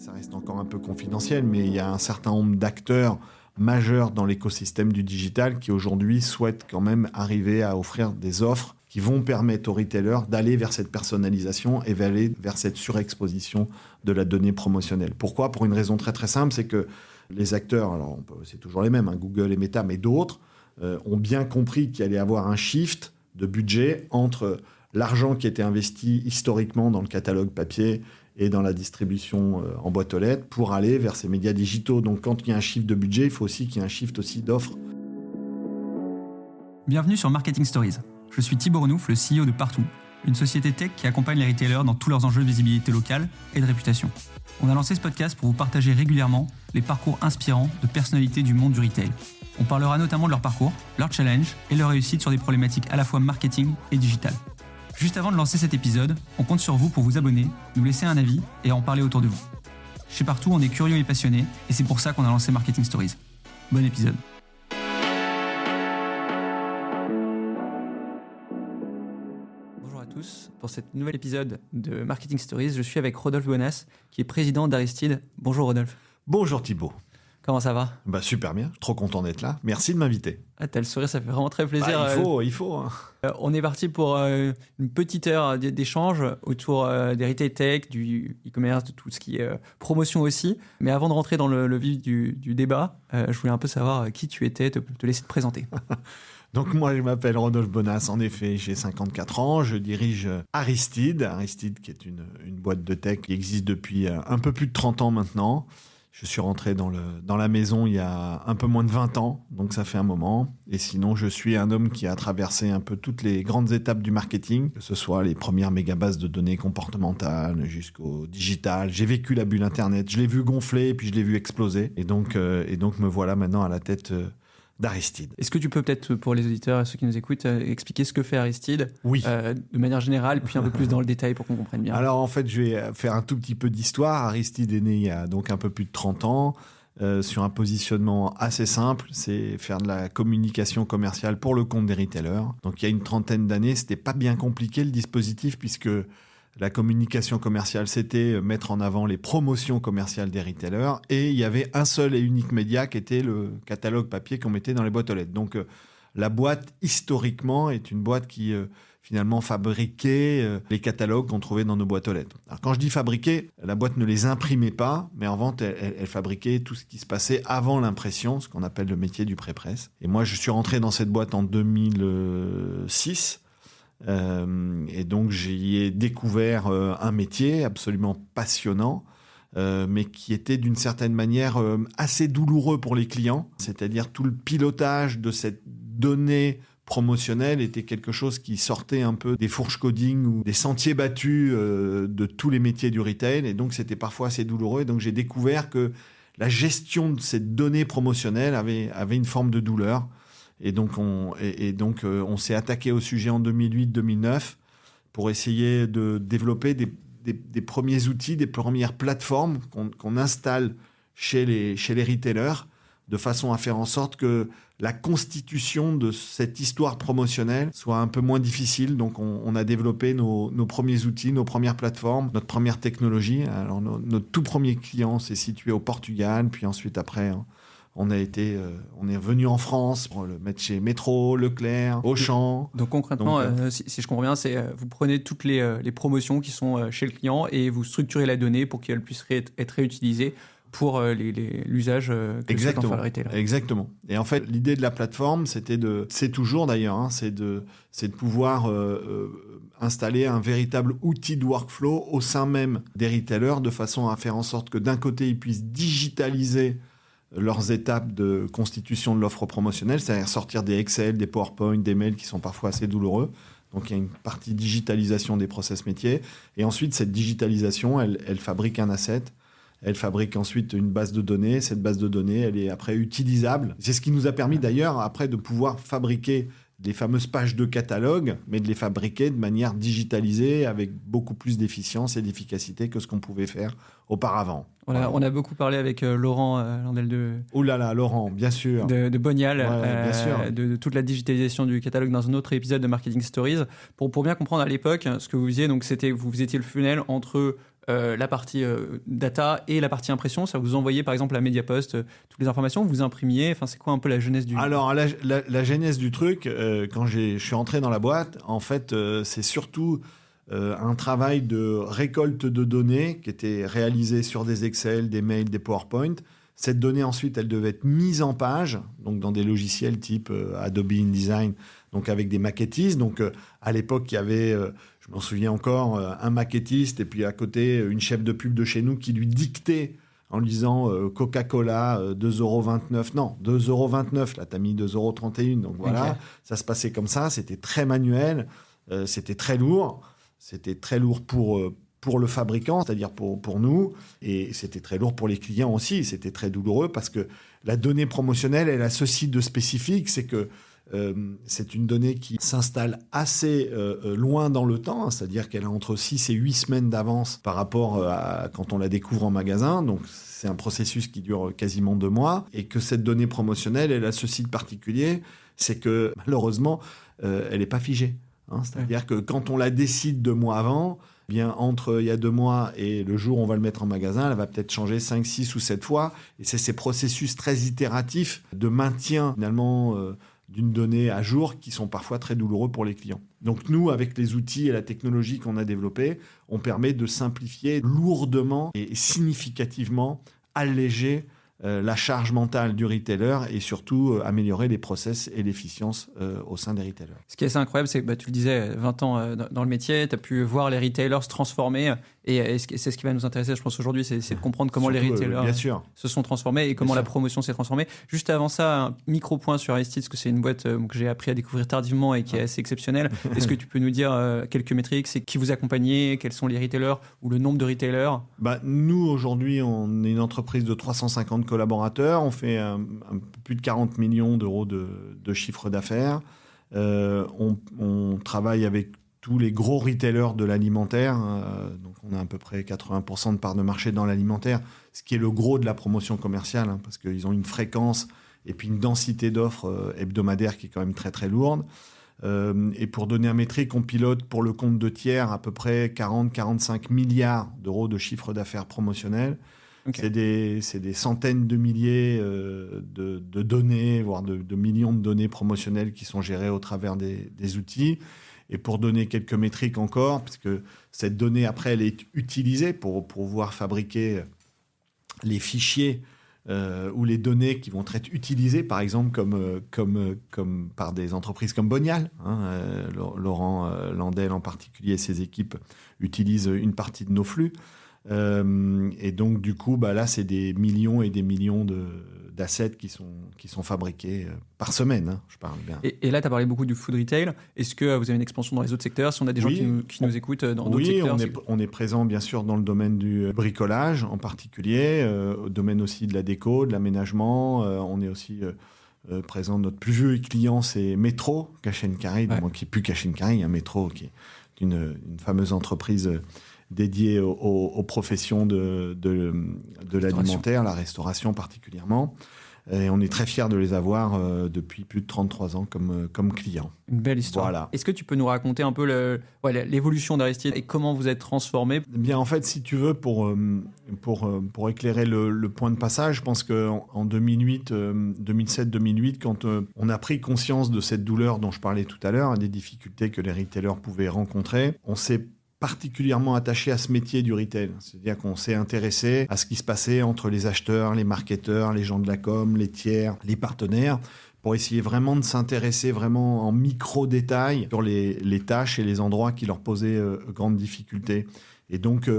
Ça reste encore un peu confidentiel, mais il y a un certain nombre d'acteurs majeurs dans l'écosystème du digital qui aujourd'hui souhaitent quand même arriver à offrir des offres qui vont permettre aux retailers d'aller vers cette personnalisation et d'aller vers cette surexposition de la donnée promotionnelle. Pourquoi ? Pour une raison très très simple, c'est que les acteurs, alors c'est toujours les mêmes, Google et Meta, mais d'autres, ont bien compris qu'il allait y avoir un shift de budget entre l'argent qui était investi historiquement dans le catalogue papier et dans la distribution en boîte aux lettres pour aller vers ces médias digitaux. Donc quand il y a un shift de budget, il faut aussi qu'il y ait un shift aussi d'offres. Bienvenue sur Marketing Stories. Je suis Thibaut Renouf, le CEO de Partout, une société tech qui accompagne les retailers dans tous leurs enjeux de visibilité locale et de réputation. On a lancé ce podcast pour vous partager régulièrement les parcours inspirants de personnalités du monde du retail. On parlera notamment de leur parcours, leurs challenges et leur réussite sur des problématiques à la fois marketing et digital. Juste avant de lancer cet épisode, on compte sur vous pour vous abonner, nous laisser un avis et en parler autour de vous. Chez Partout, on est curieux et passionné et c'est pour ça qu'on a lancé Marketing Stories. Bon épisode. Bonjour à tous, pour cet nouvel épisode de Marketing Stories, je suis avec Rodolphe Bonas, qui est président d'Aristide. Bonjour Rodolphe. Bonjour Thibaut. Comment ça va ? Super bien, trop content d'être là. Merci de m'inviter. T'as le sourire, ça fait vraiment très plaisir. Il faut. Hein. On est parti pour une petite heure d'échange autour des retail tech, du e-commerce, de tout ce qui est promotion aussi. Mais avant de rentrer dans le vif du débat, je voulais un peu savoir qui tu étais, te laisser te présenter. Donc moi, je m'appelle Rodolphe Bonas, en effet, j'ai 54 ans, je dirige Aristide qui est une boîte de tech qui existe depuis un peu plus de 30 ans maintenant. Je suis rentré dans la maison il y a un peu moins de 20 ans, donc ça fait un moment. Et sinon, je suis un homme qui a traversé un peu toutes les grandes étapes du marketing, que ce soit les premières mégabases de données comportementales jusqu'au digital. J'ai vécu la bulle Internet, je l'ai vu gonfler et puis je l'ai vu exploser. Et donc me voilà maintenant à la tête d'Aristide. Est-ce que tu peux peut-être, pour les auditeurs et ceux qui nous écoutent, expliquer ce que fait Aristide ? Oui. De manière générale, puis un peu plus dans le détail pour qu'on comprenne bien. Alors en fait, je vais faire un tout petit peu d'histoire. Aristide est né il y a donc un peu plus de 30 ans, sur un positionnement assez simple, c'est faire de la communication commerciale pour le compte des retailers. Donc il y a une trentaine d'années, c'était pas bien compliqué le dispositif, puisque la communication commerciale, c'était mettre en avant les promotions commerciales des retailers, et il y avait un seul et unique média qui était le catalogue papier qu'on mettait dans les boîtes aux lettres. Donc la boîte, historiquement, est une boîte qui finalement fabriquait les catalogues qu'on trouvait dans nos boîtes aux lettres. Alors quand je dis fabriquer, la boîte ne les imprimait pas, mais en vente, elle fabriquait tout ce qui se passait avant l'impression, ce qu'on appelle le métier du pré-presse. Et moi, je suis rentré dans cette boîte en 2006. Et donc j'y ai découvert un métier absolument passionnant, mais qui était d'une certaine manière assez douloureux pour les clients. C'est-à-dire tout le pilotage de cette donnée promotionnelle était quelque chose qui sortait un peu des fourches coding ou des sentiers battus de tous les métiers du retail, et donc c'était parfois assez douloureux. Et donc j'ai découvert que la gestion de cette donnée promotionnelle avait une forme de douleur. Et donc on s'est attaqué au sujet en 2008-2009 pour essayer de développer des premiers outils, des premières plateformes qu'on installe chez les retailers, de façon à faire en sorte que la constitution de cette histoire promotionnelle soit un peu moins difficile. Donc on a développé nos premiers outils, nos premières plateformes, notre première technologie. Alors notre tout premier client s'est situé au Portugal, puis ensuite après on est venu en France pour le mettre chez Métro, Leclerc, Auchan. Donc concrètement, si je comprends bien, c'est vous prenez toutes les promotions qui sont chez le client et vous structurez la donnée pour qu'elle puisse être réutilisée pour l'usage que souhaite en faire le retailer. Exactement. Et en fait, l'idée de la plateforme, c'est toujours d'ailleurs, c'est de pouvoir installer un véritable outil de workflow au sein même des retailers, de façon à faire en sorte que d'un côté, ils puissent digitaliser leurs étapes de constitution de l'offre promotionnelle, c'est-à-dire sortir des Excel, des PowerPoint, des mails qui sont parfois assez douloureux. Donc il y a une partie digitalisation des process métiers. Et ensuite, cette digitalisation, elle fabrique un asset. Elle fabrique ensuite une base de données. Cette base de données, elle est après utilisable. C'est ce qui nous a permis d'ailleurs après de pouvoir fabriquer des fameuses pages de catalogue, mais de les fabriquer de manière digitalisée avec beaucoup plus d'efficience et d'efficacité que ce qu'on pouvait faire auparavant. On a beaucoup parlé avec Laurent Landel de... Oh là là, Laurent, bien sûr. De Bonial, bien sûr. De toute la digitalisation du catalogue dans un autre épisode de Marketing Stories. Pour bien comprendre à l'époque, ce que vous faisiez, donc vous étiez le funnel entre la partie data et la partie impression. Ça vous envoyez par exemple à Mediapost toutes les informations, vous imprimiez. Enfin, c'est quoi un peu la genèse du... Alors, la genèse du truc, quand je suis entré dans la boîte, en fait, c'est surtout un travail de récolte de données qui était réalisé sur des Excel, des mails, des PowerPoint. Cette donnée, ensuite, elle devait être mise en page, donc dans des logiciels type Adobe InDesign, donc avec des maquettistes. Donc, à l'époque, il y avait, je m'en souviens encore, un maquettiste et puis à côté, une chef de pub de chez nous qui lui dictait en lui disant Coca-Cola, 2,29 €. Non, 2,29 €. Là, tu as mis 2,31 €. Donc voilà, ça se passait comme ça. C'était très manuel, c'était très lourd. C'était très lourd pour le fabricant, c'est-à-dire pour nous, et c'était très lourd pour les clients aussi. C'était très douloureux parce que la donnée promotionnelle, elle a ceci de spécifique, c'est que c'est une donnée qui s'installe assez loin dans le temps, hein, c'est-à-dire qu'elle a entre 6 et 8 semaines d'avance par rapport à quand on la découvre en magasin. Donc, c'est un processus qui dure quasiment 2 mois, et que cette donnée promotionnelle, elle a ceci de particulier, c'est que malheureusement, elle n'est pas figée. Hein, c'est-à-dire que quand on la décide 2 mois avant, bien entre il y a 2 mois et le jour où on va le mettre en magasin, elle va peut-être changer 5, 6 ou 7 fois. Et c'est ces processus très itératifs de maintien finalement d'une donnée à jour qui sont parfois très douloureux pour les clients. Donc nous, avec les outils et la technologie qu'on a développés, on permet de simplifier lourdement et significativement alléger la charge mentale du retailer et surtout améliorer les process et l'efficience au sein des retailers. Ce qui est assez incroyable, c'est que tu le disais, 20 ans dans le métier, tu as pu voir les retailers se transformer et c'est ce qui va nous intéresser, je pense, aujourd'hui, c'est de comprendre comment surtout, les retailers se sont transformés et comment la promotion s'est transformée. Juste avant ça, un micro-point sur Aristide, parce que c'est une boîte que j'ai appris à découvrir tardivement et qui est assez exceptionnelle. Est-ce que tu peux nous dire quelques métriques, c'est qui vous accompagnez, quels sont les retailers ou le nombre de retailers? Nous, aujourd'hui, on est une entreprise de 350 collaborateurs, on fait plus de 40 millions d'euros de chiffre d'affaires. On travaille avec tous les gros retailers de l'alimentaire, donc on a à peu près 80% de part de marché dans l'alimentaire, ce qui est le gros de la promotion commerciale, parce qu'ils ont une fréquence et puis une densité d'offres hebdomadaires qui est quand même très très lourde. Et pour donner un métrique, on pilote pour le compte de tiers à peu près 40-45 milliards d'euros de chiffre d'affaires promotionnel. Okay. C'est des centaines de milliers de données, voire de millions de données promotionnelles qui sont gérées au travers des outils. Et pour donner quelques métriques encore, parce que cette donnée, après, elle est utilisée pour pouvoir fabriquer les fichiers ou les données qui vont être utilisées, par exemple, comme par des entreprises comme Bonial. Laurent Landel, en particulier, et ses équipes utilisent une partie de nos flux. Et donc, du coup, là, c'est des millions et des millions d'assets qui sont fabriqués par semaine, je parle bien. Et là, tu as parlé beaucoup du food retail. Est-ce que vous avez une expansion dans les autres secteurs? Si on a des gens qui nous écoutent dans d'autres secteurs? Oui, on est présent, bien sûr, dans le domaine du bricolage, en particulier, au domaine aussi de la déco, de l'aménagement. On est aussi présent. Notre plus vieux client, c'est Metro, Cash & Carry, qui n'est plus Cash & Carry, Metro, qui est une fameuse entreprise dédiée aux professions de l'alimentaire, la restauration particulièrement. Et on est très fiers de les avoir depuis plus de 33 ans comme clients. Une belle histoire. Voilà. Est-ce que tu peux nous raconter un peu l'évolution d'Aristide et comment vous êtes transformé? Bien, en fait, si tu veux, pour éclairer le point de passage, je pense qu'en 2007-2008, quand on a pris conscience de cette douleur dont je parlais tout à l'heure, des difficultés que les retailers pouvaient rencontrer, on s'est particulièrement attaché à ce métier du retail. C'est-à-dire qu'on s'est intéressé à ce qui se passait entre les acheteurs, les marketeurs, les gens de la com, les tiers, les partenaires, pour essayer vraiment de s'intéresser vraiment en micro-détail sur les tâches et les endroits qui leur posaient grandes difficultés. Et donc,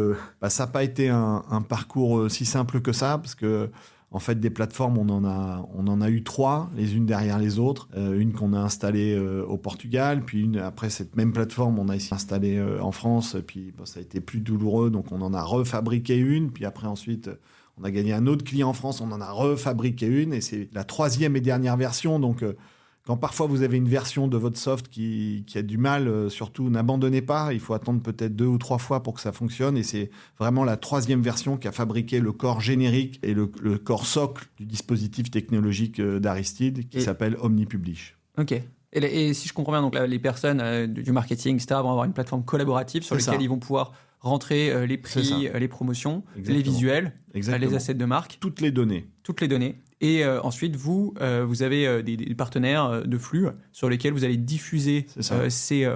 ça n'a pas été un parcours si simple que ça, parce que en fait, des plateformes, on en a eu 3, les unes derrière les autres. Une qu'on a installée au Portugal, puis après cette même plateforme, on a essayé d'installer en France, puis ça a été plus douloureux, donc on en a refabriqué une, puis après ensuite, on a gagné un autre client en France, on en a refabriqué une, et c'est la 3e et dernière version, donc quand parfois vous avez une version de votre soft qui a du mal, surtout n'abandonnez pas, il faut attendre peut-être 2 ou 3 fois pour que ça fonctionne, et c'est vraiment la 3e version qui a fabriqué le corps générique et le corps socle du dispositif technologique d'Aristide qui s'appelle OmniPublish. Ok. Et si je comprends bien, donc là, les personnes du marketing, etc., vont avoir une plateforme collaborative sur laquelle ils vont pouvoir rentrer les prix, les promotions, Exactement. les visuels, Exactement. les assets de marque. Toutes les données. Et ensuite, vous avez des partenaires de flux sur lesquels vous allez diffuser ces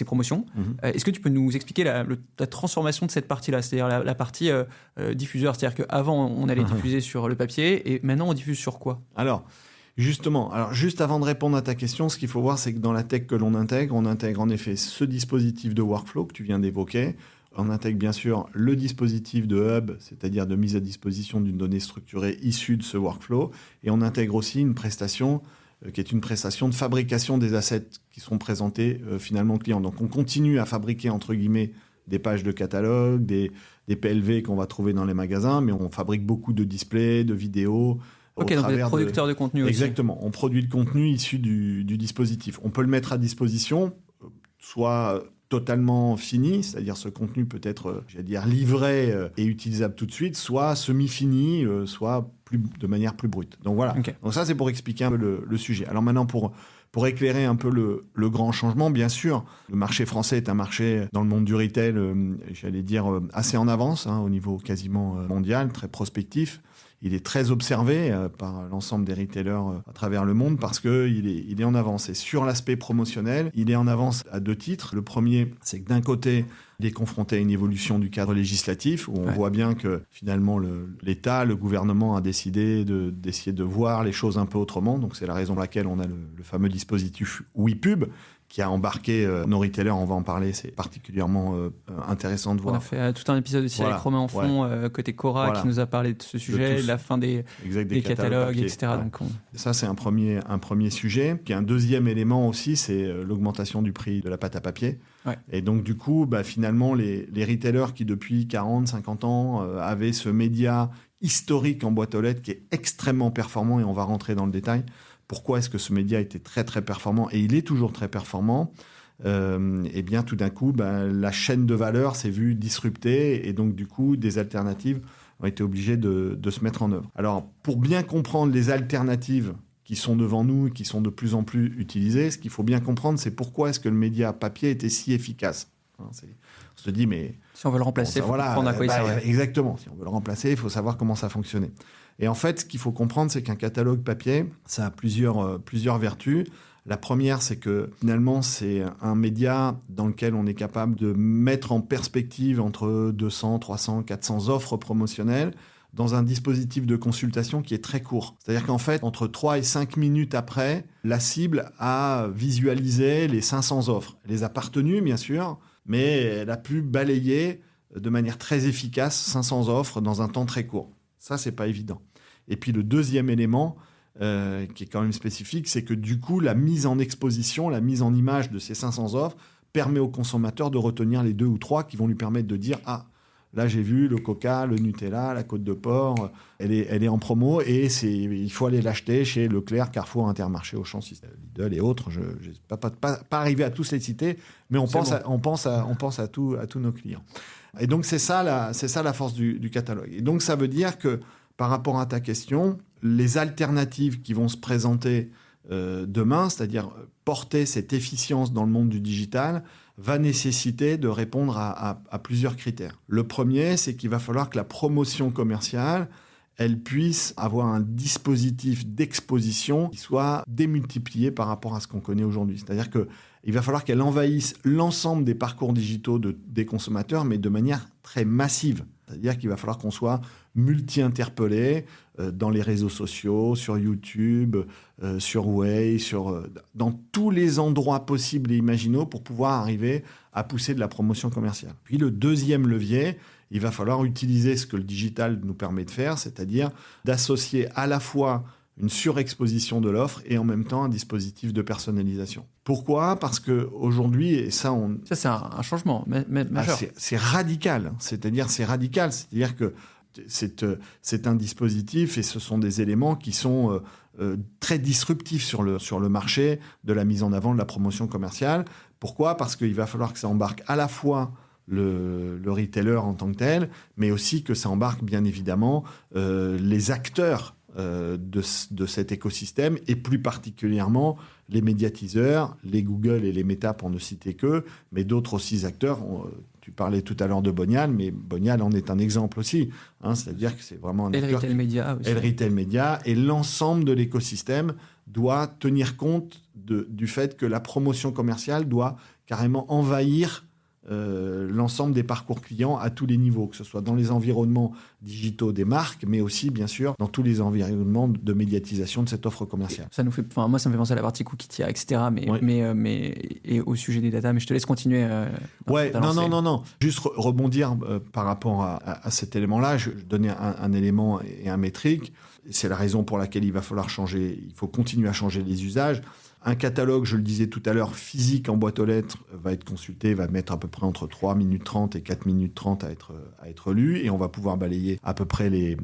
promotions. Est-ce que tu peux nous expliquer la transformation de cette partie-là, c'est-à-dire la partie diffuseur? C'est-à-dire qu'avant, on allait diffuser sur le papier et maintenant, on diffuse sur quoi? Alors, justement, juste avant de répondre à ta question, ce qu'il faut voir, c'est que dans la tech que l'on intègre, on intègre en effet ce dispositif de workflow que tu viens d'évoquer. On intègre bien sûr le dispositif de hub, c'est-à-dire de mise à disposition d'une donnée structurée issue de ce workflow. Et on intègre aussi une prestation qui est une prestation de fabrication des assets qui sont présentés finalement aux clients. Donc on continue à fabriquer, entre guillemets, des pages de catalogue, des PLV qu'on va trouver dans les magasins, mais on fabrique beaucoup de displays, de vidéos. Ok, donc des producteurs de contenu aussi. Exactement, on produit le contenu issu du dispositif. On peut le mettre à disposition, soit totalement fini, c'est-à-dire ce contenu peut être, livré et utilisable tout de suite, soit semi-fini, soit de manière plus brute. Donc voilà, Donc ça c'est pour expliquer un peu le sujet. Alors maintenant pour éclairer un peu le grand changement, bien sûr, le marché français est un marché dans le monde du retail, assez en avance, au niveau quasiment mondial, très prospectif. Il est très observé par l'ensemble des retailers à travers le monde parce qu'il est en avance. Et sur l'aspect promotionnel, il est en avance à 2 titres. Le premier, c'est que d'un côté, il est confronté à une évolution du cadre législatif où on voit bien que finalement l'État, le gouvernement a décidé d'essayer de voir les choses un peu autrement. Donc c'est la raison pour laquelle on a le fameux dispositif WePub qui a embarqué nos retailers, on va en parler, c'est particulièrement intéressant de voir. On a fait tout un épisode aussi avec Romain en fond, côté Cora, qui nous a parlé de ce sujet, la fin des catalogues, etc. Ouais. Donc ça, c'est un premier sujet. Puis un deuxième élément aussi, c'est l'augmentation du prix de la pâte à papier. Ouais. Et donc du coup, finalement, les retailers qui depuis 40, 50 ans avaient ce média historique en boîte aux lettres qui est extrêmement performant, et on va rentrer dans le détail. Pourquoi est-ce que ce média était très très performant, et il est toujours très performant? Et bien tout d'un coup, la chaîne de valeur s'est vue disruptée, et donc du coup, des alternatives ont été obligées de se mettre en œuvre. Alors, pour bien comprendre les alternatives qui sont devant nous, qui sont de plus en plus utilisées, ce qu'il faut bien comprendre, c'est pourquoi est-ce que le média papier était si efficace. On se dit, mais... Si on veut le remplacer, il faut comprendre à quoi il sert. Exactement. Si on veut le remplacer, il faut savoir comment ça fonctionnait. Et en fait, ce qu'il faut comprendre, c'est qu'un catalogue papier, ça a plusieurs vertus. La première, c'est que finalement, c'est un média dans lequel on est capable de mettre en perspective entre 200, 300, 400 offres promotionnelles dans un dispositif de consultation qui est très court. C'est-à-dire qu'en fait, entre 3 et 5 minutes après, la cible a visualisé les 500 offres. Elle les a partenues, bien sûr, mais elle a pu balayer de manière très efficace 500 offres dans un temps très court. Ça, c'est pas évident. Et puis le deuxième élément, qui est quand même spécifique, c'est que du coup, la mise en exposition, la mise en image de ces 500 offres permet au consommateur de retenir les 2 ou 3 qui vont lui permettre de dire « Ah, là, j'ai vu le Coca, le Nutella, la Côte de Porc, elle est en promo et il faut aller l'acheter chez Leclerc, Carrefour, Intermarché, Auchan, Lidl et autres. » Je ne vais pas arriver à tous les citer, mais on pense à tous nos clients. Et donc, c'est ça la force du catalogue. Et donc, ça veut dire que par rapport à ta question, les alternatives qui vont se présenter demain, c'est-à-dire porter cette efficience dans le monde du digital, va nécessiter de répondre à plusieurs critères. Le premier, c'est qu'il va falloir que la promotion commerciale, elle puisse avoir un dispositif d'exposition qui soit démultiplié par rapport à ce qu'on connaît aujourd'hui. C'est-à-dire qu'il va falloir qu'elle envahisse l'ensemble des parcours digitaux des consommateurs, mais de manière très massive. C'est-à-dire qu'il va falloir qu'on soit multi-interpellé dans les réseaux sociaux, sur YouTube, sur Way, dans tous les endroits possibles et imaginables pour pouvoir arriver à pousser de la promotion commerciale. Puis le deuxième levier, il va falloir utiliser ce que le digital nous permet de faire, c'est-à-dire d'associer à la fois une surexposition de l'offre et en même temps un dispositif de personnalisation. Pourquoi ? Parce qu'aujourd'hui, et ça... Ça, c'est un changement majeur. C'est radical. C'est-à-dire que c'est un dispositif et ce sont des éléments qui sont très disruptifs sur le marché de la mise en avant de la promotion commerciale. Pourquoi ? Parce qu'il va falloir que ça embarque à la fois le retailer en tant que tel, mais aussi que ça embarque bien évidemment les acteurs de cet écosystème et plus particulièrement les médiatiseurs, les Google et les Meta pour ne citer qu'eux, mais d'autres aussi acteurs. tu parlais tout à l'heure de Bonial, mais Bonial en est un exemple aussi. C'est-à-dire que c'est vraiment un et le acteur retail média aussi. Et le retail média, et l'ensemble de l'écosystème doit tenir compte du fait que la promotion commerciale doit carrément envahir l'ensemble des parcours clients à tous les niveaux, que ce soit dans les environnements digitaux des marques, mais aussi, bien sûr, dans tous les environnements de médiatisation de cette offre commerciale. Moi, ça me fait penser à la partie cookie tiers, etc. Et au sujet des data, mais je te laisse continuer. Non. Juste rebondir par rapport à cet élément-là, je donnais un élément et un métrique. C'est la raison pour laquelle il va falloir changer, il faut continuer à changer les usages. Un catalogue, je le disais tout à l'heure, physique en boîte aux lettres, va être consulté, va mettre à peu près entre 3 minutes 30 et 4 minutes 30 à être lu, et on va pouvoir balayer à peu près les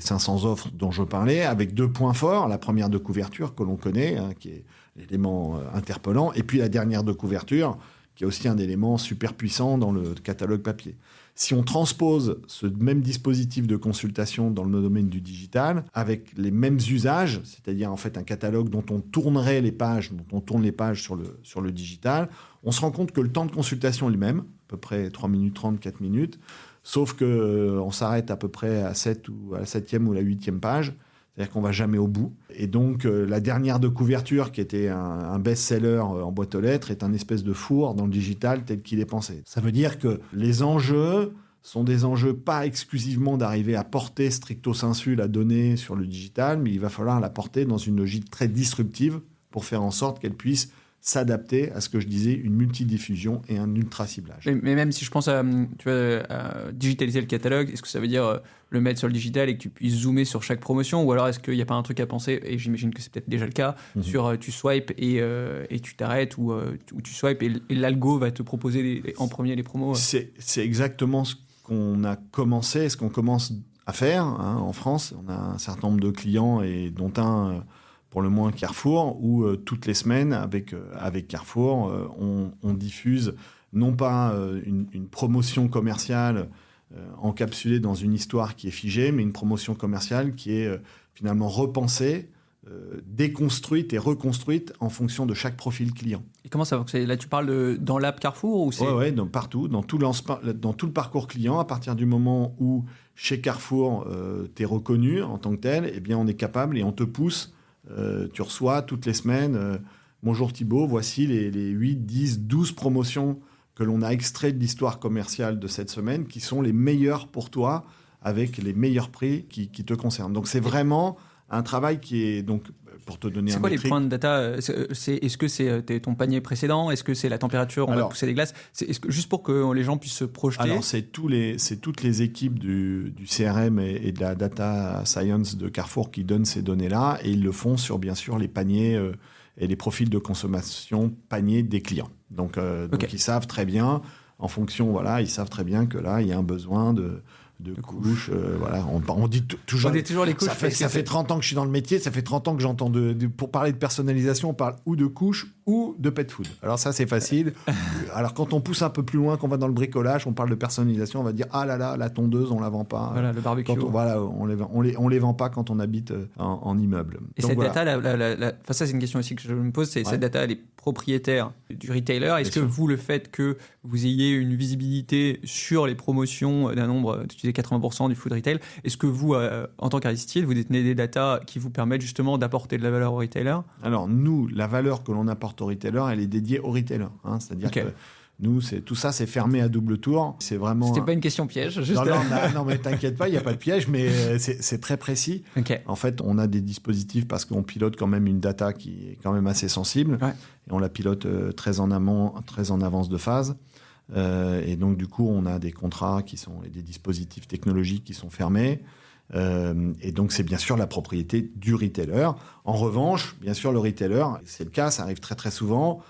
500 offres dont je parlais, avec 2 points forts. La première de couverture que l'on connaît, qui est l'élément interpellant, et puis la dernière de couverture, qui est aussi un élément super puissant dans le catalogue papier. Si on transpose ce même dispositif de consultation dans le domaine du digital, avec les mêmes usages, c'est-à-dire en fait un catalogue dont on tournerait les pages, dont on tourne les pages sur le digital, on se rend compte que le temps de consultation est le même, à peu près 3 minutes 30, 4 minutes, sauf qu'on s'arrête à peu près à la 7e ou la 8e page, c'est-à-dire qu'on ne va jamais au bout. Et donc, la dernière de couverture, qui était un best-seller en boîte aux lettres, est un espèce de four dans le digital tel qu'il est pensé. Ça veut dire que les enjeux sont des enjeux pas exclusivement d'arriver à porter stricto sensu la donnée sur le digital, mais il va falloir la porter dans une logique très disruptive pour faire en sorte qu'elle puisse s'adapter à ce que je disais, une multidiffusion et un ultra-ciblage. Mais même si je pense à digitaliser le catalogue, est-ce que ça veut dire le mettre sur le digital et que tu puisses zoomer sur chaque promotion, ou alors est-ce qu'il n'y a pas un truc à penser, et j'imagine que c'est peut-être déjà le cas, sur tu swipes et tu t'arrêtes, ou tu swipes et l'algo va te proposer en premier les promos. C'est exactement ce qu'on a commencé, ce qu'on commence à faire en France. On a un certain nombre de clients, et dont un... pour le moins Carrefour, où toutes les semaines, avec Carrefour, on diffuse non pas une promotion commerciale encapsulée dans une histoire qui est figée, mais une promotion commerciale qui est finalement repensée, déconstruite et reconstruite en fonction de chaque profil client. Et comment ça va ? Là, tu parles dans l'app Carrefour ou c'est... Oui, partout, dans tout le parcours client. À partir du moment où, chez Carrefour, tu es reconnu en tant que tel, eh bien, on est capable et on te pousse. Tu reçois toutes les semaines bonjour Thibaut, voici les 8, 10, 12 promotions que l'on a extraites de l'histoire commerciale de cette semaine, qui sont les meilleures pour toi, avec les meilleurs prix qui te concernent. Donc c'est vraiment un travail qui est, donc, pour te donner un métrique... C'est quoi les points de data ? Est-ce que c'est ton panier précédent ? Est-ce que c'est la température ? On va pousser des glaces ? Juste pour que les gens puissent se projeter. Alors, c'est toutes les équipes du CRM et de la data science de Carrefour qui donnent ces données-là, et ils le font sur, bien sûr, les paniers et les profils de consommation paniers des clients. Donc ils savent très bien, en fonction, ils savent très bien que là, il y a un besoin de couches. On dit toujours les couches. Ça fait 30 ans que je suis dans le métier, ça fait 30 ans que j'entends pour parler de personnalisation, on parle ou de couches ou de pet food. Alors ça, c'est facile. Alors quand on pousse un peu plus loin, qu'on va dans le bricolage, on parle de personnalisation, on va dire ah là là, la tondeuse, on la vend pas. Voilà, le barbecue. On les vend pas quand on habite en immeuble. Et donc, cette data, ça c'est une question aussi que je me pose, c'est cette data, elle est propriétaire du retailer. Est-ce que vous, le fait que vous ayez une visibilité sur les promotions d'un nombre, tu disais 80% du food retail, est-ce que vous, en tant qu'Aristide, vous détenez des data qui vous permettent justement d'apporter de la valeur au retailer ? Alors nous, la valeur que l'on apporte au retailer, elle est dédiée au retailer. C'est-à-dire que nous, tout ça, c'est fermé à double tour. C'est vraiment... C'était pas une question piège. Non, mais t'inquiète pas, il n'y a pas de piège, mais c'est très précis. En fait, on a des dispositifs parce qu'on pilote quand même une data qui est quand même assez sensible. Et on la pilote très en amont, très en avance de phase. Et donc, du coup, on a des contrats et des dispositifs technologiques qui sont fermés. Et donc, c'est bien sûr la propriété du retailer. En revanche, bien sûr, le retailer, c'est le cas, ça arrive très, très souvent,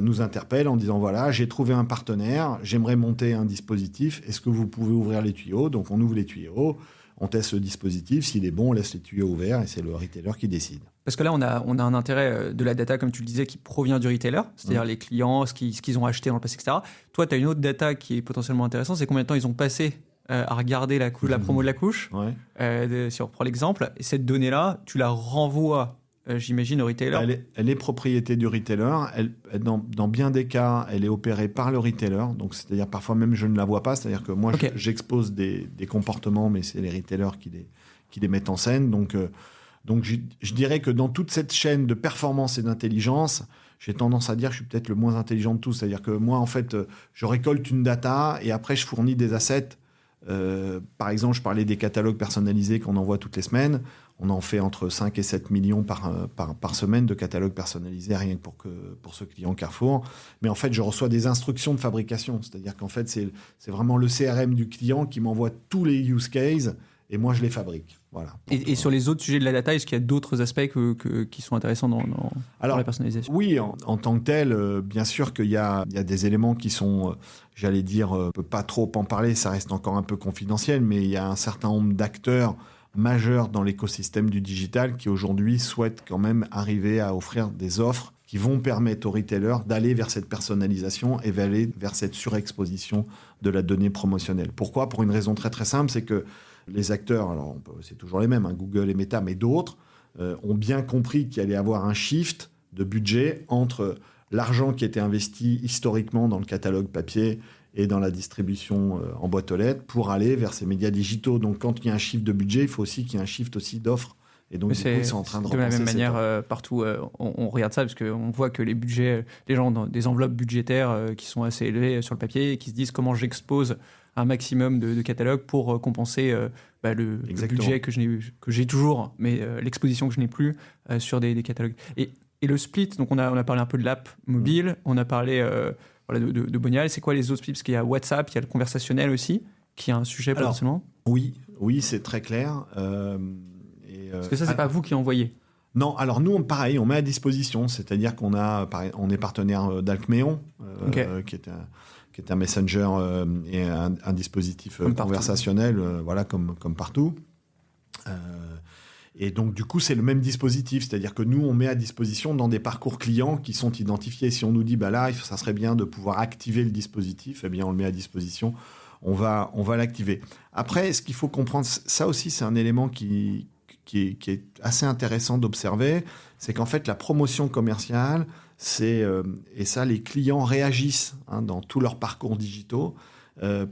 nous interpelle en disant voilà, j'ai trouvé un partenaire, j'aimerais monter un dispositif, est-ce que vous pouvez ouvrir les tuyaux ? Donc, on ouvre les tuyaux, on teste le dispositif, s'il est bon, on laisse les tuyaux ouverts et c'est le retailer qui décide. Parce que là, on a un intérêt de la data, comme tu le disais, qui provient du retailer, c'est-à-dire les clients, ce qu'ils ont acheté dans le passé, etc. Toi, tu as une autre data qui est potentiellement intéressante, c'est combien de temps ils ont passé à regarder la promo de la couche. Si on reprend l'exemple, et cette donnée-là, tu la renvoies j'imagine, au retailer. Elle est propriété du retailer. Dans bien des cas, elle est opérée par le retailer. Donc, c'est-à-dire parfois même je ne la vois pas. C'est-à-dire que moi, j'expose des comportements, mais c'est les retailers qui les mettent en scène. Donc je dirais que dans toute cette chaîne de performance et d'intelligence, j'ai tendance à dire que je suis peut-être le moins intelligent de tous. C'est-à-dire que moi, en fait, je récolte une data et après, je fournis des assets. Par exemple, je parlais des catalogues personnalisés qu'on envoie toutes les semaines. On en fait entre 5 et 7 millions par semaine de catalogues personnalisés, rien que pour ce client Carrefour. Mais en fait, je reçois des instructions de fabrication. C'est-à-dire qu'en fait, c'est vraiment le CRM du client qui m'envoie tous les use cases et moi, je les fabrique. Voilà. Et sur les autres sujets de la data, est-ce qu'il y a d'autres aspects qui sont intéressants dans la personnalisation ? Oui, en tant que tel, bien sûr qu'il y a des éléments qui sont, j'allais dire, on ne peut pas trop en parler, ça reste encore un peu confidentiel, mais il y a un certain nombre d'acteurs majeurs dans l'écosystème du digital qui aujourd'hui souhaitent quand même arriver à offrir des offres qui vont permettre aux retailers d'aller vers cette personnalisation et d'aller vers cette surexposition de la donnée promotionnelle. Pourquoi ? Pour une raison très très simple, c'est que les acteurs, alors c'est toujours les mêmes, Google et Meta, mais d'autres, ont bien compris qu'il allait y avoir un shift de budget entre l'argent qui était investi historiquement dans le catalogue papier et dans la distribution en boîte aux lettres pour aller vers ces médias digitaux. Donc quand il y a un shift de budget, il faut aussi qu'il y ait un shift aussi d'offres. Et donc, ils sont en train de la même manière partout. On regarde ça parce qu'on voit que les budgets, les gens ont des enveloppes budgétaires qui sont assez élevées sur le papier et qui se disent comment j'expose un maximum de catalogues pour compenser le budget que j'ai toujours, mais l'exposition que je n'ai plus sur des catalogues. Et le split, donc on a parlé un peu de l'app mobile, on a parlé de Bonial. C'est quoi les autres splits ? Parce qu'il y a WhatsApp, il y a le conversationnel aussi, qui est un sujet potentiellement. Oui, c'est très clair. Parce que ça, c'est pas vous qui envoyez. Non, alors nous, pareil, on met à disposition. C'est-à-dire qu'on est partenaire d'Alcméon, qui est un messenger et un dispositif conversationnel, comme partout. Et donc, du coup, c'est le même dispositif. C'est-à-dire que nous, on met à disposition dans des parcours clients qui sont identifiés. Si on nous dit, là, ça serait bien de pouvoir activer le dispositif, eh bien, on le met à disposition. On va l'activer. Après, ce qu'il faut comprendre, ça aussi, c'est un élément qui est assez intéressant d'observer, c'est qu'en fait, la promotion commerciale, et ça, les clients réagissent dans tous leurs parcours digitaux.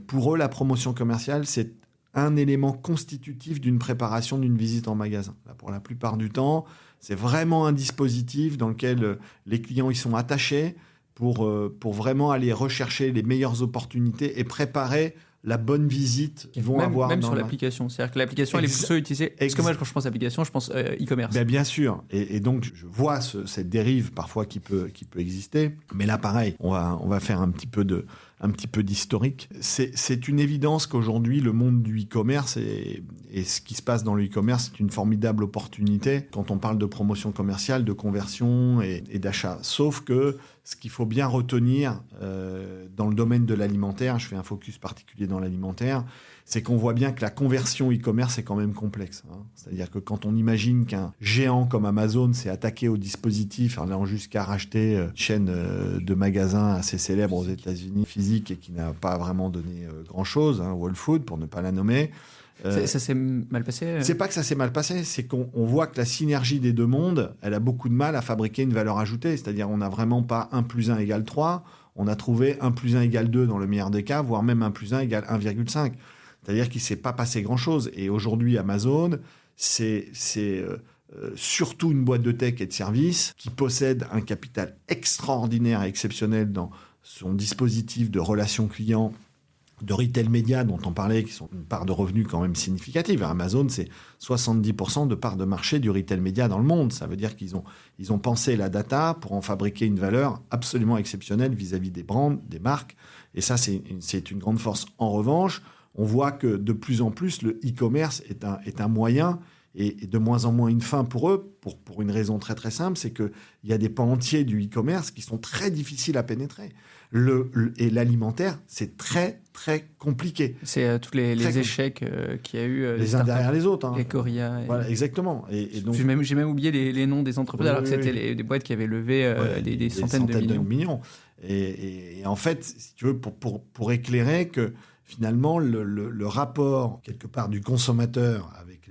Pour eux, la promotion commerciale, c'est un élément constitutif d'une préparation d'une visite en magasin. Là, pour la plupart du temps, c'est vraiment un dispositif dans lequel les clients ils sont attachés pour vraiment aller rechercher les meilleures opportunités et préparer la bonne visite qu'ils vont avoir. Même sur l'application. C'est-à-dire que l'application, elle est plutôt utilisée. Parce que moi, quand je pense application, je pense e-commerce. Bien sûr. Et donc, je vois cette dérive parfois qui peut exister. Mais là, pareil, on va faire un petit peu d'historique. C'est une évidence qu'aujourd'hui, le monde du e-commerce et ce qui se passe dans le e-commerce, c'est une formidable opportunité quand on parle de promotion commerciale, de conversion et d'achat. Sauf que ce qu'il faut bien retenir dans le domaine de l'alimentaire, je fais un focus particulier dans l'alimentaire, c'est qu'on voit bien que la conversion e-commerce est quand même complexe. C'est-à-dire que quand on imagine qu'un géant comme Amazon s'est attaqué au dispositif, allant jusqu'à racheter une chaîne de magasins assez célèbre aux États-Unis, physique, et qui n'a pas vraiment donné grand-chose, Whole Foods, pour ne pas la nommer. Ça s'est mal passé C'est pas que ça s'est mal passé, c'est qu'on voit que la synergie des deux mondes, elle a beaucoup de mal à fabriquer une valeur ajoutée. C'est-à-dire on n'a vraiment pas 1 + 1 = 3, on a trouvé 1 + 1 = 2 dans le meilleur des cas, voire même 1 + 1 = 1,5. C'est-à-dire qu'il ne s'est pas passé grand-chose. Et aujourd'hui, Amazon, c'est surtout une boîte de tech et de services qui possède un capital extraordinaire et exceptionnel dans son dispositif de relations clients, de retail média dont on parlait, qui sont une part de revenus quand même significative. Amazon, c'est 70% de part de marché du retail média dans le monde. Ça veut dire qu'ils ont pensé la data pour en fabriquer une valeur absolument exceptionnelle vis-à-vis des brands, des marques. Et ça, c'est une grande force. En revanche, on voit que de plus en plus, le e-commerce est un moyen et de moins en moins une fin pour eux, pour une raison très très simple, c'est qu'il y a des pans entiers du e-commerce qui sont très difficiles à pénétrer. Et l'alimentaire, c'est très très compliqué. C'est tous les échecs qu'il y a eu. Les uns derrière les autres. Les Coria. Voilà, exactement. Et donc, j'ai même oublié les noms des entreprises, alors que c'était des boîtes qui avaient levé des centaines de millions. Et en fait, si tu veux, pour éclairer que finalement, le rapport, quelque part, du consommateur avec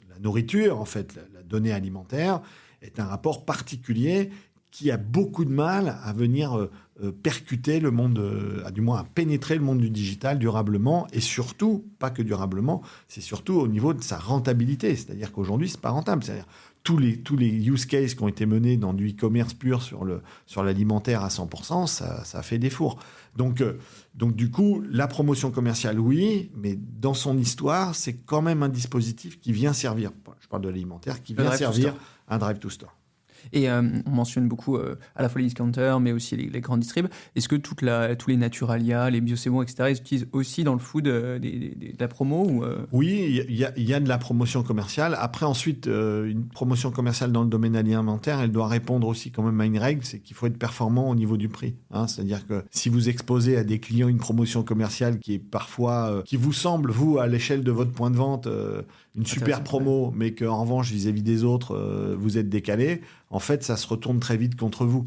la nourriture, en fait, la donnée alimentaire, est un rapport particulier qui a beaucoup de mal à venir percuter le monde, du moins à pénétrer le monde du digital durablement, et surtout, pas que durablement, c'est surtout au niveau de sa rentabilité. C'est-à-dire qu'aujourd'hui, c'est pas rentable. C'est-à-dire tous les use cases qui ont été menés dans du e-commerce pur sur l'alimentaire à 100%, ça fait des fours. Donc du coup, la promotion commerciale, oui, mais dans son histoire, c'est quand même un dispositif qui vient servir, je parle de l'alimentaire, qui vient servir un drive to store. Et on mentionne beaucoup à la fois les discounters, mais aussi les grandes distribs. Est-ce que tous les Naturalia, les Bio-c'est-bon, etc., ils utilisent aussi dans le food de la promo ou Oui, il y a de la promotion commerciale. Après, ensuite, une promotion commerciale dans le domaine alimentaire, elle doit répondre aussi quand même à une règle, c'est qu'il faut être performant au niveau du prix. C'est-à-dire que si vous exposez à des clients une promotion commerciale qui est parfois, qui vous semble, vous, à l'échelle de votre point de vente, une super promo, mais qu'en revanche, vis-à-vis des autres, vous êtes décalé, en fait, ça se retourne très vite contre vous.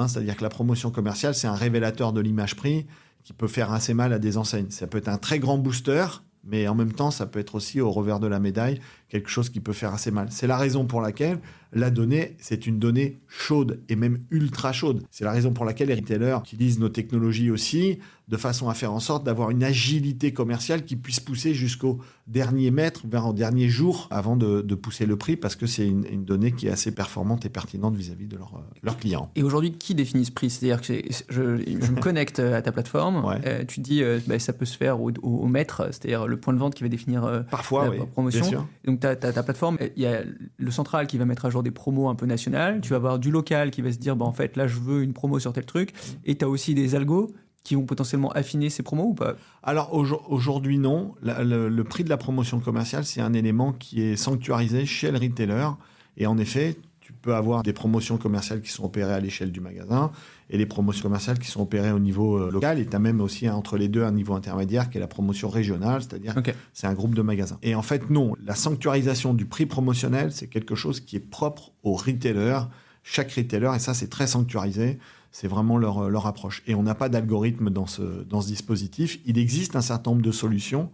C'est-à-dire que la promotion commerciale, c'est un révélateur de l'image prix qui peut faire assez mal à des enseignes. Ça peut être un très grand booster, mais en même temps, ça peut être aussi au revers de la médaille quelque chose qui peut faire assez mal. C'est la raison pour laquelle la donnée, c'est une donnée chaude et même ultra chaude. C'est la raison pour laquelle les retailers utilisent nos technologies aussi de façon à faire en sorte d'avoir une agilité commerciale qui puisse pousser jusqu'au dernier mètre, vers au dernier jour avant de pousser le prix, parce que c'est une donnée qui est assez performante et pertinente vis-à-vis de leurs clients. Et aujourd'hui, qui définit ce prix ? C'est-à-dire que je me connecte à ta plateforme, tu te dis ça peut se faire au mètre, c'est-à-dire le point de vente qui va définir parfois, la promotion. Bien sûr. Et donc ta plateforme, il y a le central qui va mettre à jour des promos un peu nationales, tu vas avoir du local qui va se dire en fait là je veux une promo sur tel truc, et tu as aussi des algos qui vont potentiellement affiner ces promos ou pas ? Alors aujourd'hui non, le prix de la promotion commerciale c'est un élément qui est sanctuarisé chez le retailer, et en effet tu peux avoir des promotions commerciales qui sont opérées à l'échelle du magasin et les promotions commerciales qui sont opérées au niveau local, et tu as même aussi entre les deux un niveau intermédiaire qui est la promotion régionale, c'est-à-dire c'est un groupe de magasins. Et en fait non, la sanctuarisation du prix promotionnel c'est quelque chose qui est propre aux retailers, chaque retailer, et ça c'est très sanctuarisé, c'est vraiment leur approche. Et on n'a pas d'algorithme dans ce dispositif. Il existe un certain nombre de solutions.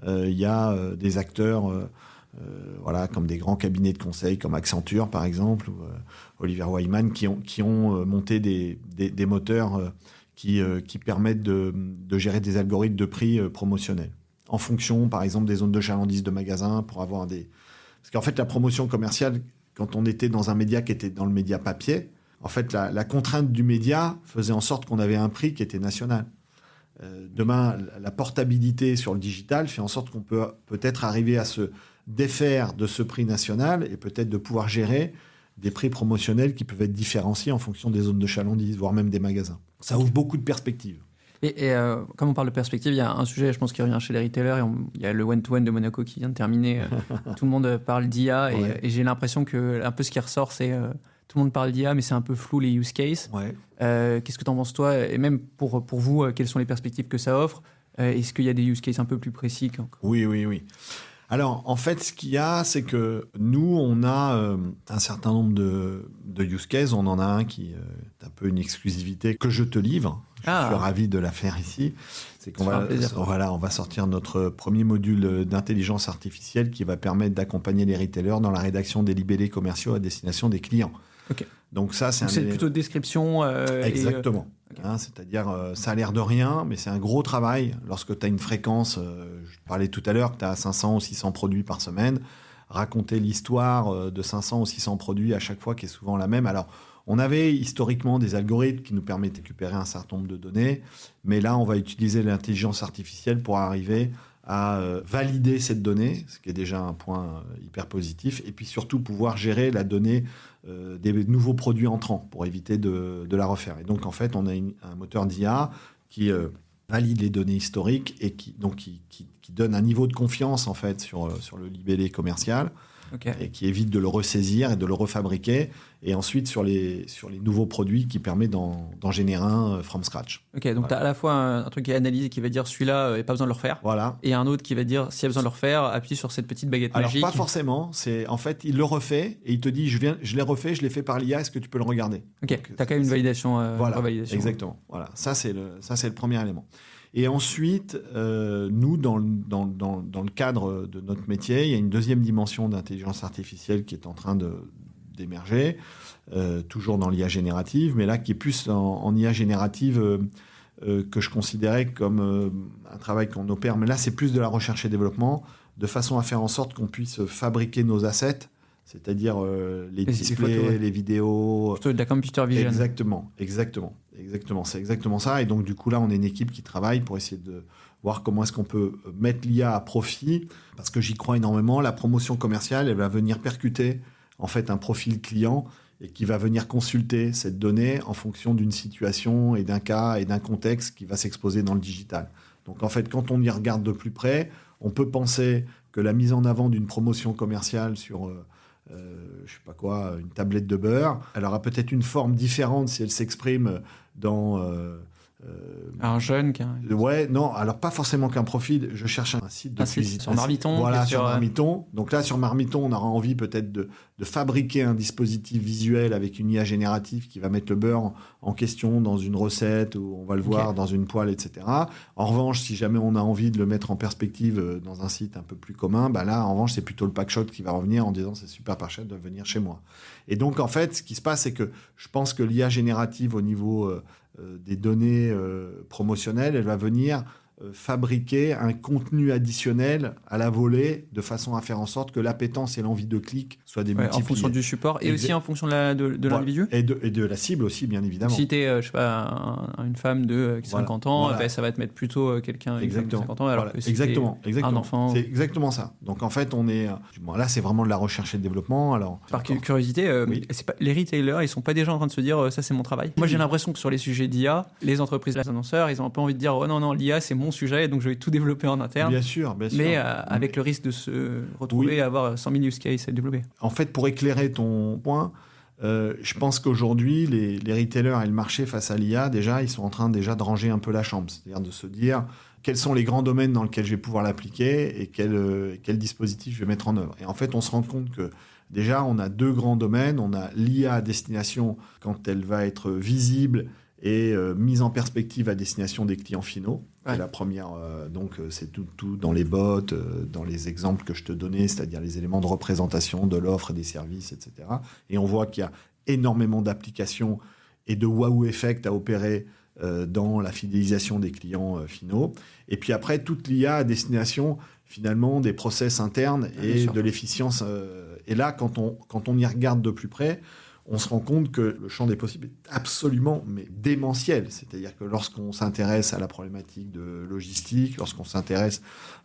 Il y a des acteurs comme des grands cabinets de conseil comme Accenture par exemple, ou Oliver Wyman, qui ont monté des moteurs qui permettent de gérer des algorithmes de prix promotionnels en fonction par exemple des zones de chalandise de magasins, pour avoir parce qu'en fait la promotion commerciale, quand on était dans un média qui était dans le média papier, en fait la contrainte du média faisait en sorte qu'on avait un prix qui était national. Demain, la portabilité sur le digital fait en sorte qu'on peut peut-être arriver à se défaire de ce prix national et peut-être de pouvoir gérer des prix promotionnels qui peuvent être différenciés en fonction des zones de chalandise, voire même des magasins. Ça ouvre beaucoup de perspectives. Et comme on parle de perspective, il y a un sujet, je pense, qui revient chez les retailers. Il y a le one-to-one de Monaco qui vient de terminer. Tout le monde parle d'IA, et j'ai l'impression que un peu ce qui ressort, c'est tout le monde parle d'IA, mais c'est un peu flou les use cases. Qu'est-ce que tu en penses toi ? Et même pour vous, quelles sont les perspectives que ça offre ? Est-ce qu'il y a des use cases un peu plus précis Oui. Alors, en fait, ce qu'il y a, c'est que nous, on a un certain nombre de use cases. On en a un qui est un peu une exclusivité que je te livre. Je suis ravi de la faire ici. C'est qu'on on va sortir notre premier module d'intelligence artificielle qui va permettre d'accompagner les retailers dans la rédaction des libellés commerciaux à destination des clients. Donc ça, c'est plutôt description. Exactement. C'est-à-dire, ça a l'air de rien, mais c'est un gros travail. Lorsque tu as une fréquence, je parlais tout à l'heure que tu as 500 ou 600 produits par semaine, raconter l'histoire de 500 ou 600 produits à chaque fois, qui est souvent la même. Alors, on avait historiquement des algorithmes qui nous permettent de récupérer un certain nombre de données, mais là, on va utiliser l'intelligence artificielle pour arriver à valider cette donnée, ce qui est déjà un point hyper positif, et puis surtout pouvoir gérer la donnée des nouveaux produits entrants pour éviter de la refaire. Et donc, en fait, on a un moteur d'IA qui valide les données historiques et qui donne un niveau de confiance, en fait, sur le libellé commercial, et qui évite de le ressaisir et de le refabriquer, et ensuite sur les nouveaux produits qui permet d'en générer un from scratch. Donc tu as à la fois un truc qui est analysé qui va dire celui-là, il n'y a pas besoin de le refaire, et un autre qui va dire s'il y a besoin de le refaire, appuie sur cette petite baguette magique. Alors pas forcément, en fait il le refait et il te dit je l'ai refait, je l'ai fait par l'IA, est-ce que tu peux le regarder ? Tu as quand même une validation. Voilà, exactement. Voilà, ça c'est le premier élément. Et ensuite, nous, dans le cadre de notre métier, il y a une deuxième dimension d'intelligence artificielle qui est en train d'émerger, toujours dans l'IA générative, mais là qui est plus en IA générative que je considérais comme un travail qu'on opère. Mais là, c'est plus de la recherche et développement, de façon à faire en sorte qu'on puisse fabriquer nos assets, c'est-à-dire les displays, photos, les vidéos. Plutôt de la computer vision. Exactement. C'est exactement ça. Et donc, du coup, là, on est une équipe qui travaille pour essayer de voir comment est-ce qu'on peut mettre l'IA à profit, parce que j'y crois énormément. La promotion commerciale, elle va venir percuter, en fait, un profil client et qui va venir consulter cette donnée en fonction d'une situation et d'un cas et d'un contexte qui va s'exposer dans le digital. Donc, en fait, quand on y regarde de plus près, on peut penser que la mise en avant d'une promotion commerciale sur je sais pas quoi, une tablette de beurre, elle aura peut-être une forme différente si elle s'exprime dans un jeune qui ouais, non, alors pas forcément qu'un profil, je cherche un site de cuisine sur Marmiton. Voilà, sur Marmiton. Donc là, sur Marmiton, on aura envie peut-être de fabriquer un dispositif visuel avec une IA générative qui va mettre le beurre en question dans une recette où on va le voir dans une poêle, etc. En revanche, si jamais on a envie de le mettre en perspective dans un site un peu plus commun, bah là, en revanche, c'est plutôt le packshot qui va revenir en disant c'est super pas cher de venir chez moi. Et donc, en fait, ce qui se passe, c'est que je pense que l'IA générative au niveau des données promotionnelles, elle va venir fabriquer un contenu additionnel à la volée de façon à faire en sorte que l'appétence et l'envie de clic soient démultipliées. En fonction du support et aussi en fonction de l'individu. Et de la cible aussi, bien évidemment. Si tu es, je sais pas, une femme de 50 ans, ben, ça va te mettre plutôt quelqu'un de 50 ans, alors que si exactement. un enfant... C'est exactement ça. Donc en fait, on est... là, c'est vraiment de la recherche et de développement. Alors, par curiosité, c'est pas, les retailers, ils sont pas déjà en train de se dire ça, c'est mon travail. Moi, j'ai l'impression que sur les sujets d'IA, les entreprises, les annonceurs, ils ont un peu envie de dire oh non, l'IA, c'est mon sujet, donc je vais tout développer en interne. Bien sûr. Mais avec le risque de se retrouver à avoir 100 000 use cases à développer. En fait, pour éclairer ton point, je pense qu'aujourd'hui, les retailers et le marché face à l'IA, déjà, ils sont en train déjà de ranger un peu la chambre. C'est-à-dire de se dire quels sont les grands domaines dans lesquels je vais pouvoir l'appliquer et quel dispositif je vais mettre en œuvre. Et en fait, on se rend compte que déjà, on a deux grands domaines. On a l'IA à destination quand elle va être visible et mise en perspective à destination des clients finaux. Ouais. Et la première, c'est tout dans les bots, dans les exemples que je te donnais, c'est-à-dire les éléments de représentation de l'offre et des services, etc. Et on voit qu'il y a énormément d'applications et de wow effect à opérer dans la fidélisation des clients finaux. Et puis après, toute l'IA à destination, finalement, des process internes et de l'efficience. Et là, quand on y regarde de plus près, on se rend compte que le champ des possibles est absolument démentiel. C'est-à-dire que lorsqu'on s'intéresse à la problématique de logistique, lorsqu'on s'intéresse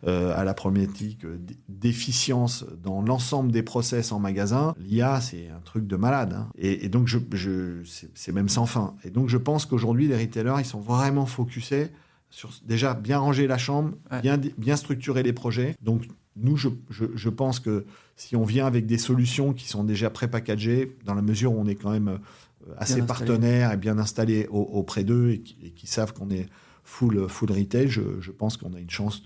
à la problématique d'efficience dans l'ensemble des process en magasin, l'IA, c'est un truc de malade. Hein. Et donc, c'est même sans fin. Et donc, je pense qu'aujourd'hui, les retailers, ils sont vraiment focusés sur déjà bien ranger la chambre, bien structurer les projets. Donc, nous, je pense que si on vient avec des solutions qui sont déjà pré-packagées, dans la mesure où on est quand même assez partenaire et bien installé auprès d'eux et qui savent qu'on est full retail, je pense qu'on a une chance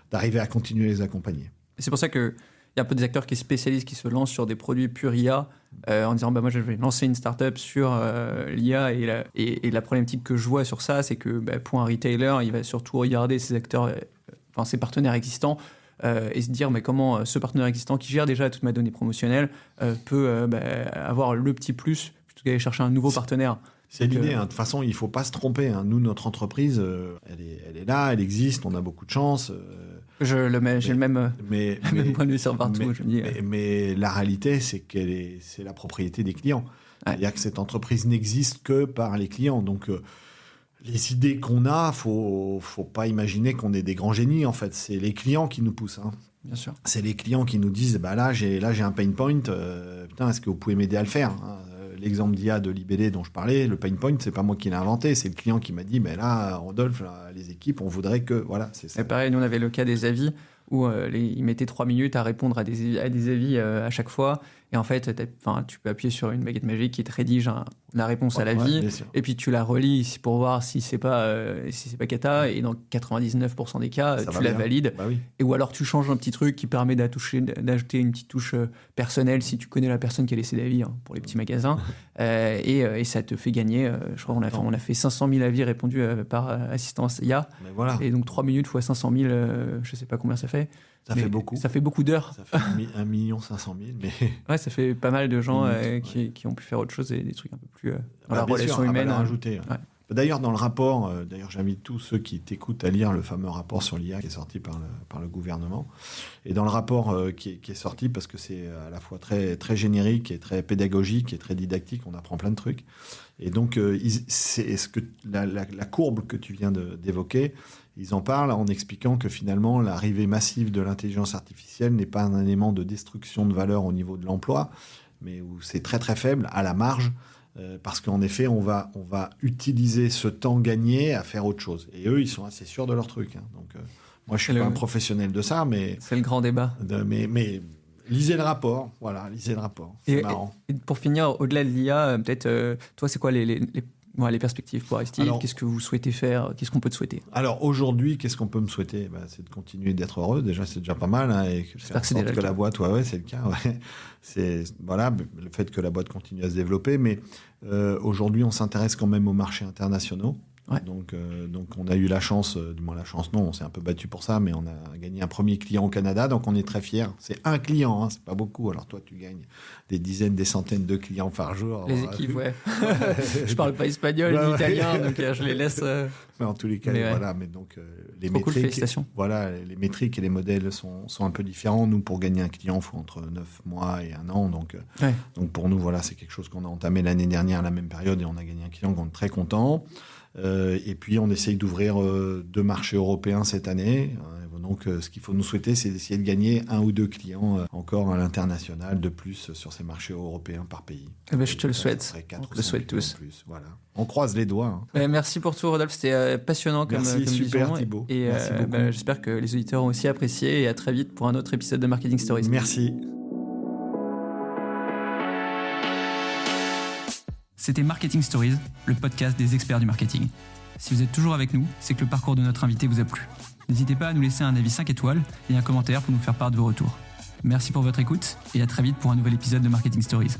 d'arriver à continuer à les accompagner. Et c'est pour ça qu'il y a un peu des acteurs qui spécialisent, qui se lancent sur des produits pur IA en disant moi je vais lancer une startup sur l'IA et la problématique que je vois sur ça, c'est que pour un retailer, il va surtout regarder ses acteurs, ses partenaires existants et se dire mais comment ce partenaire existant qui gère déjà toute ma donnée promotionnelle peut avoir le petit plus plutôt qu'aller chercher un nouveau partenaire. C'est l'idée. De toute façon, il ne faut pas se tromper. Hein. Nous, notre entreprise, elle est là, elle existe, on a beaucoup de chance. J'ai le même point de vue sur partout. Mais la réalité, c'est c'est la propriété des clients. Ouais. C'est-à-dire que cette entreprise n'existe que par les clients. Donc, les idées qu'on a, faut pas imaginer qu'on est des grands génies. En fait, c'est les clients qui nous poussent. Hein. Bien sûr. C'est les clients qui nous disent là j'ai un pain point. Est-ce que vous pouvez m'aider à le faire hein. L'exemple d'IA de Libellé dont je parlais, le pain point, c'est pas moi qui l'ai inventé, c'est le client qui m'a dit Rodolphe, les équipes, on voudrait que c'est ça. Et pareil, nous on avait le cas des avis où ils mettaient 3 minutes à répondre à des avis à chaque fois Et en fait, tu peux appuyer sur une baguette magique qui te rédige la réponse à la vie. Et puis tu la relis pour voir si c'est pas cata. Et dans 99% des cas, tu la valides. Bah oui. Et ou alors tu changes un petit truc qui permet d'ajouter une petite touche personnelle si tu connais la personne qui a laissé l'avis pour les petits magasins. Et ça te fait gagner. Je crois qu'on a fait 500 000 avis répondus par assistance IA. Mais voilà. Et donc 3 minutes fois 500 000, je sais pas combien ça fait. Ça fait beaucoup. Ça fait beaucoup d'heures. Ça fait 1 500 000. Mais... Ouais, ça fait pas mal de gens qui ont pu faire autre chose et des trucs un peu plus dans la relation humaine. Rajouter. Ouais. D'ailleurs, dans le rapport, j'invite tous ceux qui t'écoutent à lire le fameux rapport sur l'IA qui est sorti par le gouvernement. Et dans le rapport qui est sorti, parce que c'est à la fois très, très générique et très pédagogique et très didactique, on apprend plein de trucs. Et donc, la courbe que tu viens d'évoquer, ils en parlent en expliquant que finalement, l'arrivée massive de l'intelligence artificielle n'est pas un élément de destruction de valeur au niveau de l'emploi, mais où c'est très très faible, à la marge, parce qu'en effet, on va utiliser ce temps gagné à faire autre chose. Et eux, ils sont assez sûrs de leur truc. Hein. Donc, moi, je suis pas un professionnel de ça, mais... C'est le grand débat. Mais lisez le rapport, voilà, lisez le rapport. C'est marrant. Et pour finir, au-delà de l'IA, peut-être, toi, c'est quoi les perspectives pour Aristide? Qu'est-ce que vous souhaitez faire? Qu'est-ce qu'on peut te souhaiter? Alors aujourd'hui, qu'est-ce qu'on peut me souhaiter? C'est de continuer d'être heureux. Déjà, c'est déjà pas mal. Hein, et j'espère que c'est déjà le cas. La boîte, c'est le cas. Ouais. C'est le fait que la boîte continue à se développer. Mais aujourd'hui, on s'intéresse quand même aux marchés internationaux. Ouais. Donc, on a eu la chance, du moins la chance, non, on s'est un peu battu pour ça, mais on a gagné un premier client au Canada, donc on est très fiers. C'est un client, hein, c'est pas beaucoup. Alors toi, tu gagnes des dizaines, des centaines de clients par jour. Les équipes, ouais. Je parle pas espagnol ni italien, donc je les laisse. Mais en tous les cas, voilà. Mais donc les métriques, cool, félicitations. Voilà, les métriques et les modèles sont un peu différents. Nous, pour gagner un client, il faut entre 9 mois et 1 an. Donc pour nous, voilà, c'est quelque chose qu'on a entamé l'année dernière à la même période et on a gagné un client qu'on est très content. Et puis on essaye d'ouvrir 2 marchés européens cette année. Donc ce qu'il faut nous souhaiter, c'est d'essayer de gagner 1 ou 2 clients encore à l'international de plus sur ces marchés européens par pays. Je te le souhaite. On le souhaite tous. Plus, voilà. On croise les doigts. Hein. Merci pour tout, Rodolphe. C'était passionnant comme super, vision. Thibaut. Et j'espère que les auditeurs ont aussi apprécié. Et à très vite pour un autre épisode de Marketing Stories. Merci. C'était Marketing Stories, le podcast des experts du marketing. Si vous êtes toujours avec nous, c'est que le parcours de notre invité vous a plu. N'hésitez pas à nous laisser un avis 5 étoiles et un commentaire pour nous faire part de vos retours. Merci pour votre écoute et à très vite pour un nouvel épisode de Marketing Stories.